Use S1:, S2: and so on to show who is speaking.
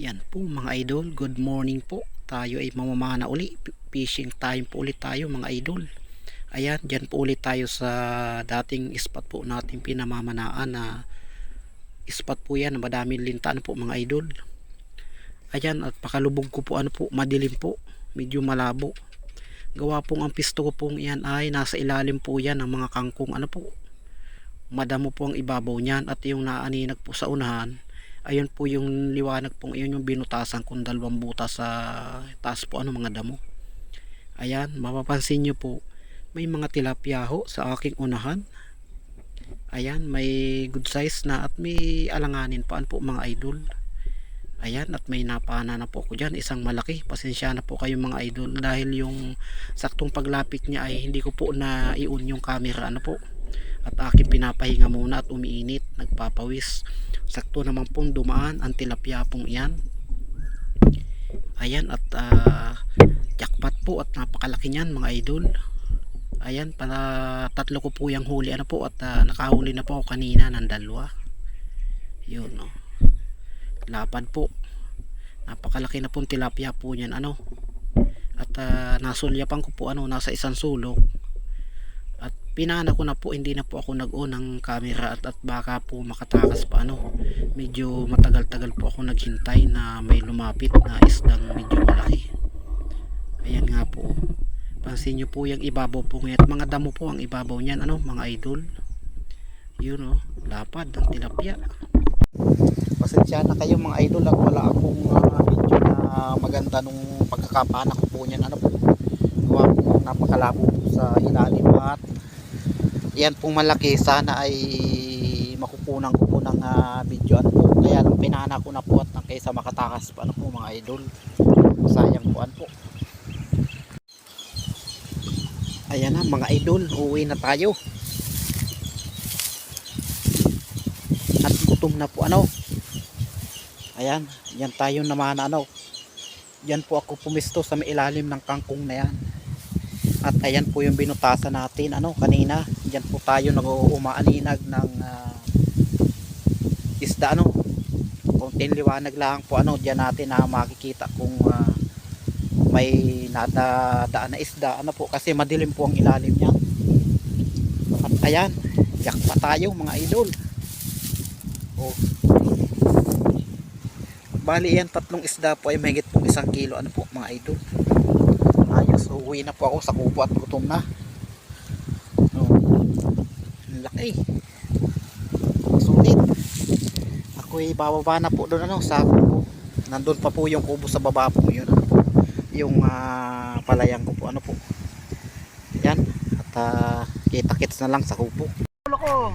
S1: Yan po mga idol, good morning po. Tayo ay mamamana uli, fishing time po ulit tayo mga idol. Ayan, dyan po ulit tayo sa dating spot po natin pinamamanaan na spot po yan, madaming lintaan po mga idol. Ayan, at pakalubog ko po ano po, madilim po, medyo malabo. Gawa pong ang pisto ko pong yan ay nasa ilalim po yan ng mga kangkong ano po. Madamo po ang ibabaw niyan at yung naaninag po sa unahan. Ayun po yung liwanag pong iyon yung binutasan kung dalawang butas sa taas po ano mga damo. Ayan, mapapansin nyo po may mga tilapia ho sa aking unahan. Ayan, may good size na at may alanganin pa po mga idol. Ayan, at may napana na po ako dyan, isang malaki. Pasensya na po kayo mga idol dahil yung saktong paglapit niya ay hindi ko po na i-on yung camera ano po. At aking pinapahinga muna at umiinit, nagpapawis. Sakto naman pong dumaan ang tilapia pong iyan. Ayan, at jackpot po at napakalaki niyan mga idol. Ayan, para tatlo ko po yung huli ano po at nakahuli na po ako kanina ng dalawa. Yun no. Lapad po. Napakalaki na pong tilapia po niyan ano. At nasulyapan ko po ano, nasa isang sulok. At pinana ko na po, hindi na po ako nag-on ng camera at baka po makatakas pa ano. Medyo matagal-tagal po ako naghintay na may lumapit na isdang medyo malaki. Ayan nga po. Pansin nyo po yung ibabaw po ngayon. At mga damo po ang ibabaw niyan ano mga idol. Yun o, lapad ang tilapia. Pasensya na kayo mga idol at wala akong video na maganda nung pagkakapana ko po niyan ano po. Gawa po napakalabo sa ilalim at yan pong malaki, sana ay makukunan ko po ng video ano po. Kaya lang pinana ko na po at kaysa makatakas pa ano po mga idol, sayang po ano po. Ayan na mga idol, uwi na tayo at gutom na po ano. Ayan, yan tayo naman ano, yan po ako pumisto sa may ilalim ng kangkong na yan. At ayan po yung binutasan natin ano kanina. Diyan po tayo nag-umaaninag ng isda ano. Konting liwanag lang po ano diyan natin na makikita kung may nadadaan na isda ano po kasi madilim po ang ilalim niya. At ayan, yak pa tayo mga idol. Oh. Bali yan, tatlong isda po ay mahigit po 1 kilo ano po mga idol. Ayos, uwi na po ako sa kubo at gutom na. Laki, sulit. Ako'y bababa na po doon ano, sa kubo. Nandun pa po yung kubo sa baba po yun ano po. Yung palayang ko po ano po. Yan, at kita-kits na lang sa kubo. Loko.